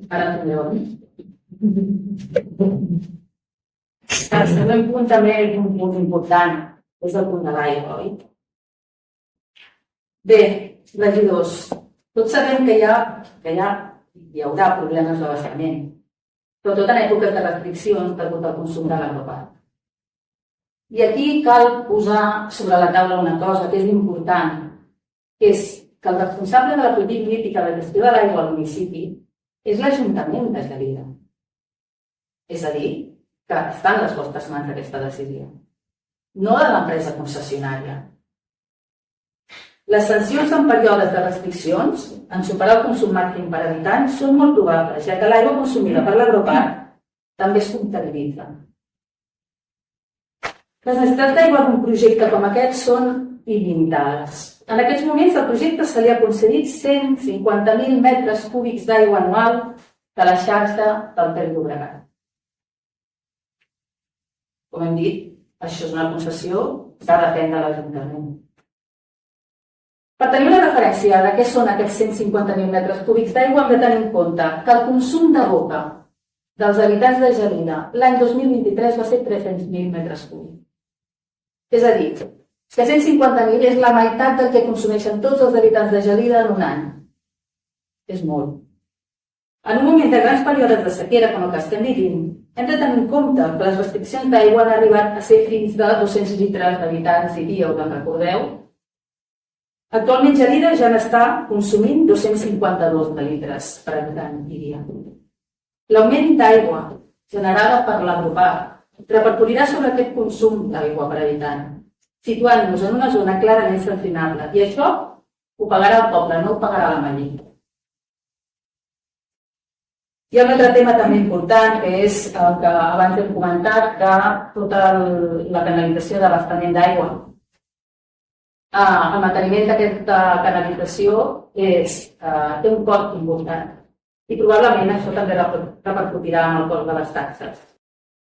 Ara tindreu. El següent punt també és un punt important, és el punt de l'aigua, oi? Bé, regidors, tots sabem que hi haurà problemes d'abastament, sobretot en èpoques de restriccions per el consum de l'agropat. I aquí cal posar sobre la taula una cosa que és important, que és que el responsable de la política de gestió de l'aigua al municipi és l'Ajuntament de Gelida. És a dir, que està en les vostres mans aquesta decisió, no de l'empresa concessionària. Les sancions en períodes de restriccions, en superar el consum màxim per habitant, són molt probables, ja que l'aigua consumida per l'agroparc també es comptabilitza. Les necessitats d'aigua d'un projecte com aquest són il·limitades. En aquests moments el projecte se li ha concedit 150.000 metres cúbics d'aigua anual de la xarxa del Ter Llobregat. Com hem dit, això és una concessió que depèn de l'Ajuntament. Per tenir una referència de què són aquests 150.000 metres cúbics d'aigua, hem de tenir en compte que el consum de boca dels habitants de Gelida l'any 2023 va ser 300.000 metres cúbics. És a dir, que 150.000 és la meitat del que consumeixen tots els habitants de Gelida en un any. És molt. En un moment de grans períodes de sequera com el que estem vivint, hem de tenir en compte que les restriccions d'aigua han arribat a ser fins de 200 litres d'habitants i dia, us en recordeu? Actualment Gelida ja n'està consumint 252 litres per habitant i dia. L'augment d'aigua generada per l'agroparc repercutirà sobre aquest consum d'aigua per habitant, situant-nos en una zona clarament sancionable, i això ho pagarà el poble, no ho pagarà la Mallí. Hi ha un altre tema també important, que és el que abans hem comentat, que tota la canalització d'abastament d'aigua. El manteniment d'aquesta canalització té un cost important i probablement això també repercutirà en el cost de les taxes.